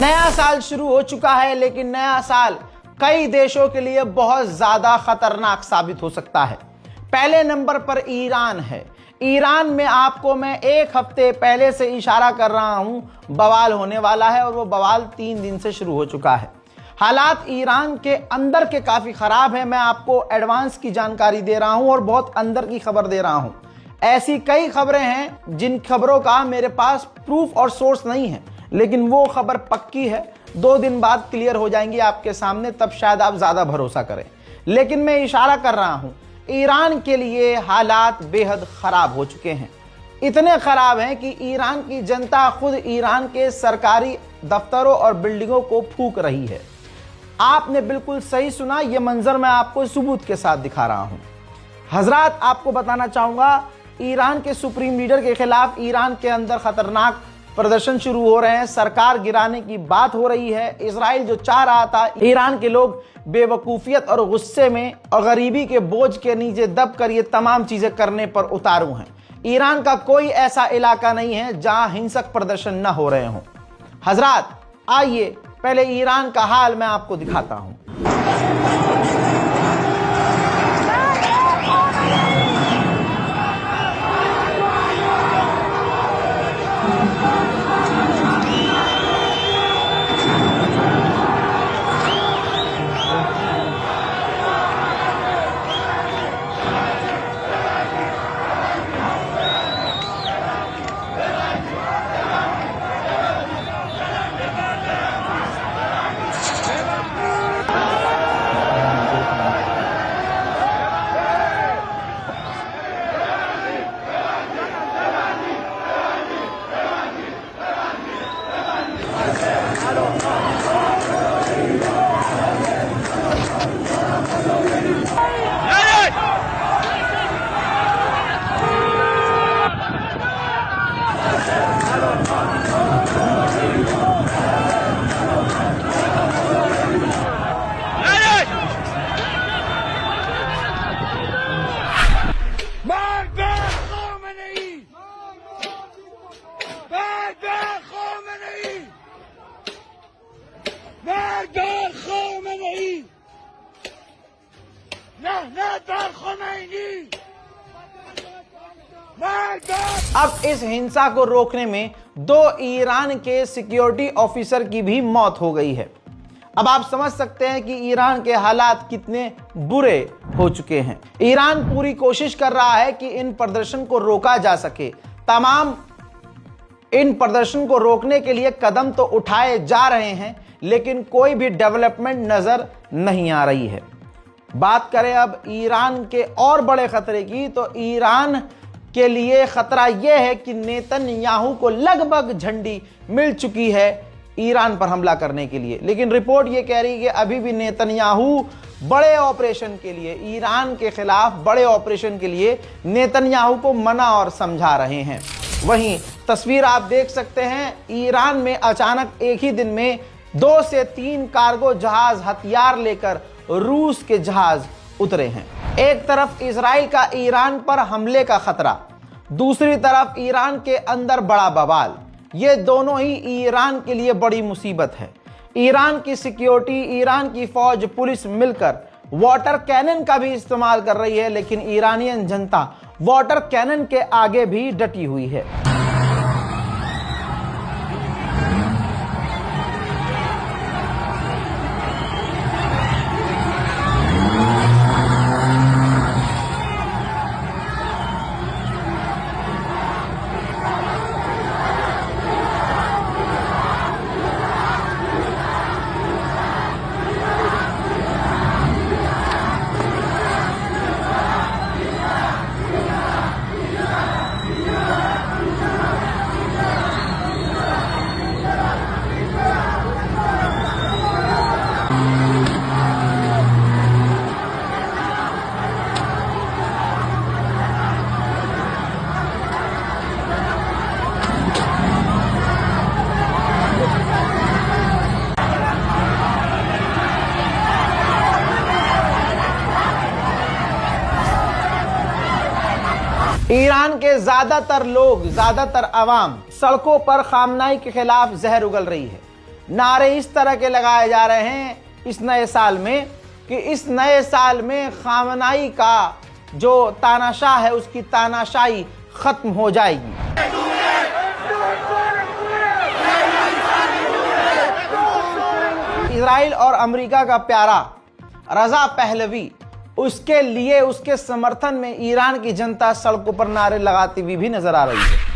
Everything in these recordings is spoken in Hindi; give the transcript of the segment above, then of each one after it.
नया साल शुरू हो चुका है, लेकिन नया साल कई देशों के लिए बहुत ज्यादा खतरनाक साबित हो सकता है। पहले नंबर पर ईरान है। ईरान में आपको मैं एक हफ्ते पहले से इशारा कर रहा हूं, बवाल होने वाला है और वो बवाल 3 दिन से शुरू हो चुका है। हालात ईरान के अंदर के काफी खराब है। मैं आपको एडवांस की जानकारी दे रहा हूं और बहुत अंदर की खबर दे रहा हूं। ऐसी कई खबरें हैं जिन खबरों का मेरे पास प्रूफ और सोर्स नहीं है, लेकिन वो खबर पक्की है। 2 दिन बाद क्लियर हो जाएंगी आपके सामने, तब शायद आप ज्यादा भरोसा करें। लेकिन मैं इशारा कर रहा हूं, ईरान के लिए हालात बेहद खराब हो चुके हैं। इतने खराब हैं कि ईरान की जनता खुद ईरान के सरकारी दफ्तरों और बिल्डिंगों को फूंक रही है। आपने बिल्कुल सही सुना, यह मंजर मैं आपको सबूत के साथ दिखा रहा हूं। हजरात, आपको बताना चाहूंगा, ईरान के सुप्रीम लीडर के खिलाफ ईरान के अंदर खतरनाक प्रदर्शन शुरू हो रहे हैं। सरकार गिराने की बात हो रही है। इजराइल जो चाह रहा था ईरान के लोग बेवकूफियत और गुस्से में और गरीबी के बोझ के नीचे दब कर ये तमाम चीजें करने पर उतारू हैं। ईरान का कोई ऐसा इलाका नहीं है जहां हिंसक प्रदर्शन न हो रहे हों। हजरात, आइए पहले ईरान का हाल मैं आपको दिखाता हूं। अब इस हिंसा को रोकने में 2 ईरान के सिक्योरिटी ऑफिसर की भी मौत हो गई है। अब आप समझ सकते हैं कि ईरान के हालात कितने बुरे हो चुके हैं। ईरान पूरी कोशिश कर रहा है कि इन प्रदर्शन को रोका जा सके। तमाम इन प्रदर्शन को रोकने के लिए कदम तो उठाए जा रहे हैं, लेकिन कोई भी डेवलपमेंट नजर नहीं आ रही है। बात करें अब ईरान के और बड़े खतरे की, तो ईरान के लिए खतरा यह है कि नेतन्याहू को लगभग झंडी मिल चुकी है ईरान पर हमला करने के लिए। लेकिन रिपोर्ट यह कह रही है कि अभी भी नेतन्याहू बड़े ऑपरेशन के लिए, ईरान के खिलाफ बड़े ऑपरेशन के लिए नेतन्याहू को मना और समझा रहे हैं। वहीं तस्वीर आप देख सकते हैं, ईरान में अचानक एक ही दिन में 2 से 3 कार्गो जहाज हथियार लेकर रूस के जहाज उतरे हैं। एक तरफ इजराइल का ईरान पर हमले का खतरा, दूसरी तरफ ईरान के अंदर बड़ा बवाल। ये दोनों ही ईरान के लिए बड़ी मुसीबत है। ईरान की सिक्योरिटी, ईरान की फौज, पुलिस मिलकर वाटर कैनन का भी इस्तेमाल कर रही है, लेकिन ईरानियन जनता वाटर कैनन के आगे भी डटी हुई है। ईरान के ज्यादातर लोग, ज्यादातर अवाम सड़कों पर खामनाई के खिलाफ जहर उगल रही है। नारे इस तरह के लगाए जा रहे हैं इस नए साल में कि इस नए साल में खामनाई का जो तानाशाह है उसकी तानाशाही खत्म हो जाएगी। इजराइल और अमेरिका का प्यारा रजा पहलवी, उसके लिए उसके समर्थन में ईरान की जनता सड़कों पर नारे लगाती हुई भी नजर आ रही है।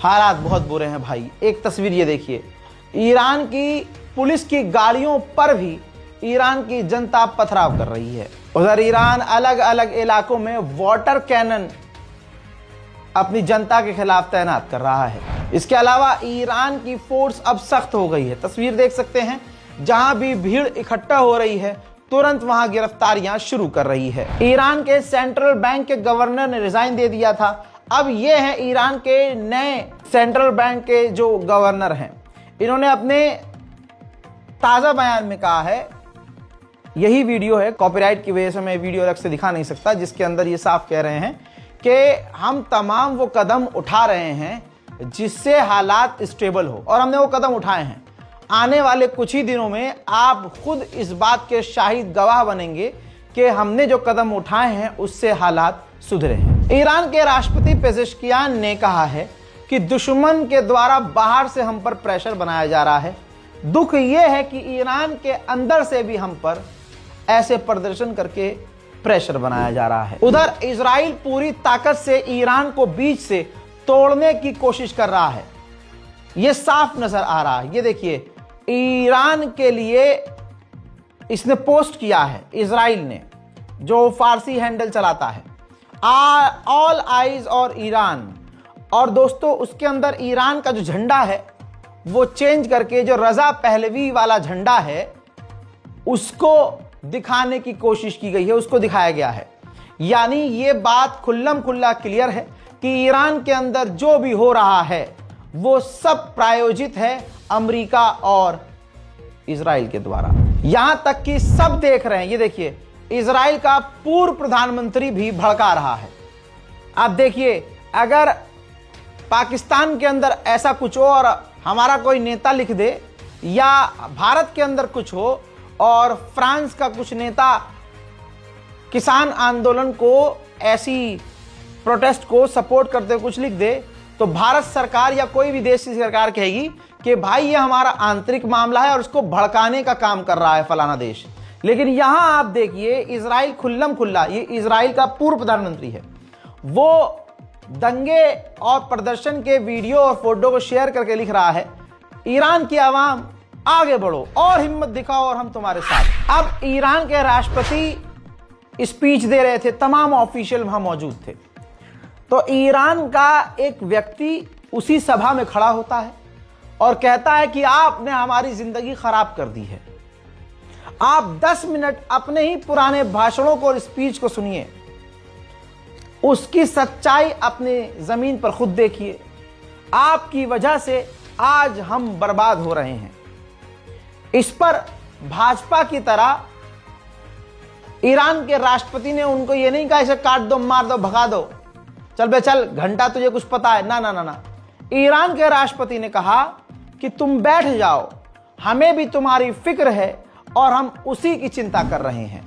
हालात बहुत बुरे हैं भाई। एक तस्वीर ये देखिए, ईरान की पुलिस की गाड़ियों पर भी ईरान की जनता पथराव कर रही है। उधर ईरान अलग अलग इलाकों में वाटर कैनन अपनी जनता के खिलाफ तैनात कर रहा है। इसके अलावा ईरान की फोर्स अब सख्त हो गई है। तस्वीर देख सकते हैं, जहां भी भीड़ इकट्ठा हो रही है तुरंत वहां गिरफ्तारियां शुरू कर रही है। ईरान के सेंट्रल बैंक के गवर्नर ने रिजाइन दे दिया था। अब ये है ईरान के नए सेंट्रल बैंक के जो गवर्नर हैं। इन्होंने अपने ताजा बयान में कहा है, यही वीडियो है, कॉपीराइट की वजह से मैं वीडियो अलग से दिखा नहीं सकता, जिसके अंदर ये साफ कह रहे हैं कि हम तमाम वो कदम उठा रहे हैं जिससे हालात स्टेबल हो, और हमने वो कदम उठाए हैं। आने वाले कुछ ही दिनों में आप खुद इस बात के शाहिद गवाह बनेंगे कि हमने जो कदम उठाए हैं उससे हालात सुधरे हैं। ईरान के राष्ट्रपति पेजेश्कियान ने कहा है कि दुश्मन के द्वारा बाहर से हम पर प्रेशर बनाया जा रहा है। दुख यह है कि ईरान के अंदर से भी हम पर ऐसे प्रदर्शन करके प्रेशर बनाया जा रहा है। उधर इजराइल पूरी ताकत से ईरान को बीच से तोड़ने की कोशिश कर रहा है। यह साफ नजर आ रहा है। ये देखिए, ईरान के लिए इसने पोस्ट किया है, इजराइल ने, जो फारसी हैंडल चलाता है, ऑल आइज और ईरान। और दोस्तों, उसके अंदर ईरान का जो झंडा है वो चेंज करके जो रजा पहलवी वाला झंडा है उसको दिखाने की कोशिश की गई है, उसको दिखाया गया है। यानी ये बात खुल्लम खुल्ला क्लियर है कि ईरान के अंदर जो भी हो रहा है वो सब प्रायोजित है अमेरिका और इजराइल के द्वारा। यहां तक कि सब देख रहे हैं। ये देखिए, इजराइल का पूर्व प्रधानमंत्री भी भड़का रहा है। आप देखिए, अगर पाकिस्तान के अंदर ऐसा कुछ हो और हमारा कोई नेता लिख दे, या भारत के अंदर कुछ हो और फ्रांस का कुछ नेता किसान आंदोलन को, ऐसी प्रोटेस्ट को सपोर्ट करते हुए कुछ लिख दे, तो भारत सरकार या कोई भी देश की सरकार कहेगी कि भाई ये हमारा आंतरिक मामला है और उसको भड़काने का काम कर रहा है फलाना देश। लेकिन यहां आप देखिए, इजराइल खुल्लम खुल्ला, ये इजराइल का पूर्व प्रधानमंत्री है, वो दंगे और प्रदर्शन के वीडियो और फोटो को शेयर करके लिख रहा है, ईरान की आवाम आगे बढ़ो और हिम्मत दिखाओ और हम तुम्हारे साथ। अब ईरान के राष्ट्रपति स्पीच दे रहे थे, तमाम ऑफिशियल वहां मौजूद थे। तो ईरान का एक व्यक्ति उसी सभा में खड़ा होता है और कहता है कि आपने हमारी जिंदगी खराब कर दी है। आप 10 मिनट अपने ही पुराने भाषणों को और स्पीच को सुनिए, उसकी सच्चाई अपने जमीन पर खुद देखिए। आपकी वजह से आज हम बर्बाद हो रहे हैं। इस पर भाजपा की तरह ईरान के राष्ट्रपति ने उनको ये नहीं कहा इसे काट दो, मार दो, भगा दो, चल बे चल, घंटा तुझे कुछ पता है, ना ना ना ना। ईरान के राष्ट्रपति ने कहा कि तुम बैठ जाओ, हमें भी तुम्हारी फिक्र है और हम उसी की चिंता कर रहे हैं।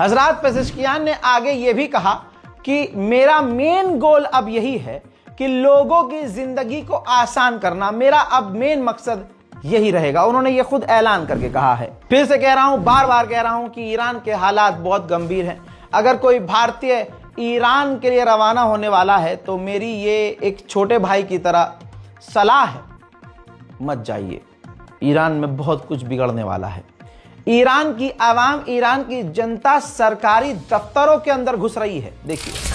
हजरत पेजेश्कियान ने आगे ये भी कहा कि मेरा मेन गोल अब यही है कि लोगों की जिंदगी को आसान करना मेरा अब मेन मकसद यही रहेगा। उन्होंने ये खुद ऐलान करके कहा है। फिर से कह रहा हूं, बार बार कह रहा हूं कि ईरान के हालात बहुत गंभीर हैं। अगर कोई भारतीय ईरान के लिए रवाना होने वाला है तो मेरी ये एक छोटे भाई की तरह सलाह है, मत जाइए। ईरान में बहुत कुछ बिगड़ने वाला है। ईरान की आवाम, ईरान की जनता सरकारी दफ्तरों के अंदर घुस रही है। देखिए,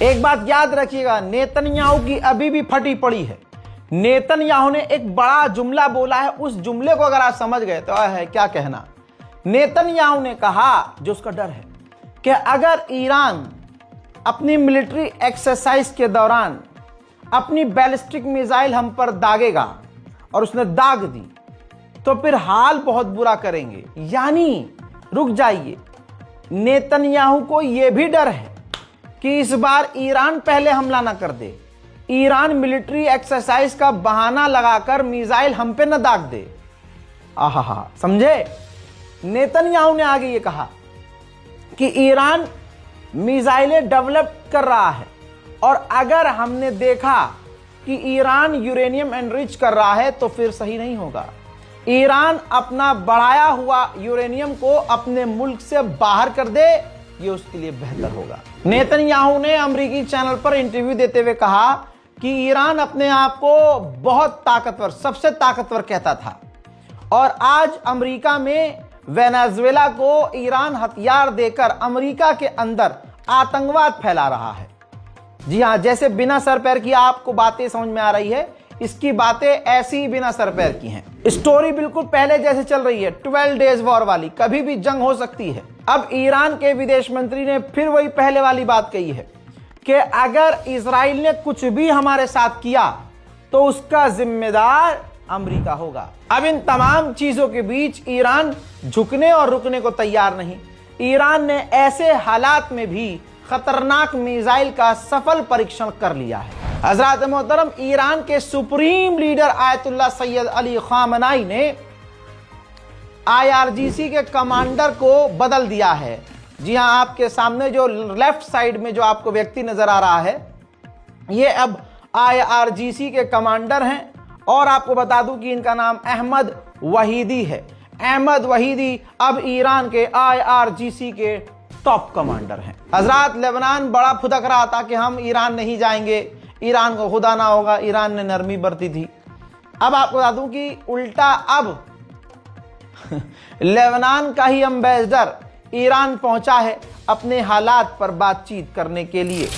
एक बात याद रखिएगा, नेतन्याहू की अभी भी फटी पड़ी है। नेतन्याहू ने एक बड़ा जुमला बोला है, उस जुमले को अगर आप समझ गए तो है क्या कहना। नेतन्याहू ने कहा, जो उसका डर है कि अगर ईरान अपनी मिलिट्री एक्सरसाइज के दौरान अपनी बैलिस्टिक मिसाइल हम पर दागेगा, और उसने दाग दी, तो फिर हाल बहुत बुरा करेंगे। यानी रुक जाइए, नेतन्याहू को यह भी डर है कि इस बार ईरान पहले हमला ना कर दे, ईरान मिलिट्री एक्सरसाइज का बहाना लगाकर मिसाइल हम पे न दाग दे। आहा, समझे? नेतन्याहू ने आगे ये कहा कि ईरान मिसाइलें डेवलप कर रहा है, और अगर हमने देखा कि ईरान यूरेनियम एनरिच कर रहा है तो फिर सही नहीं होगा। ईरान अपना बढ़ाया हुआ यूरेनियम को अपने मुल्क से बाहर कर दे, ये उसके लिए बेहतर होगा। नेतन्याहू ने अमेरिकी चैनल पर इंटरव्यू देते हुए कहा कि ईरान अपने आप को बहुत ताकतवर, सबसे ताकतवर कहता था, और आज अमेरिका में वेनेजुएला को ईरान हथियार देकर अमेरिका के अंदर आतंकवाद फैला रहा है। जी हां, जैसे बिना सर पैर की आपको बातें समझ में आ रही है, इसकी बातें ऐसी ही बिना सर पैर की हैं। स्टोरी बिल्कुल पहले जैसे चल रही है, 12 डेज वॉर वाली, कभी भी जंग हो सकती है। अब ईरान के विदेश मंत्री ने फिर वही पहले वाली बात कही है कि अगर इजराइल ने कुछ भी हमारे साथ किया तो उसका जिम्मेदार अमेरिका होगा। अब इन तमाम चीजों के बीच ईरान झुकने और रुकने को तैयार नहीं। ईरान ने ऐसे हालात में भी खतरनाक मिसाइल का सफल परीक्षण कर लिया है। हजरत मोहतरम, ईरान के supreme leader Ayatollah Syed Ali खामनाई ने IRGC के कमांडर को बदल दिया है। जी हां, आपके सामने जो लेफ्ट साइड में जो आपको व्यक्ति नजर आ रहा है, ये अब IRGC के कमांडर हैं, और आपको बता दूं कि इनका नाम अहमद वहीदी है। अहमद वहीदी अब ईरान के IRGC के टॉप कमांडर हैं। हजरत, लेबनान बड़ा फुदक रहा था कि हम ईरान नहीं जाएंगे, ईरान को खुदा ना होगा, ईरान ने नरमी बरती थी। अब आपको बता दूं कि उल्टा अब लेबनान का ही एम्बेसडर ईरान पहुंचा है अपने हालात पर बातचीत करने के लिए।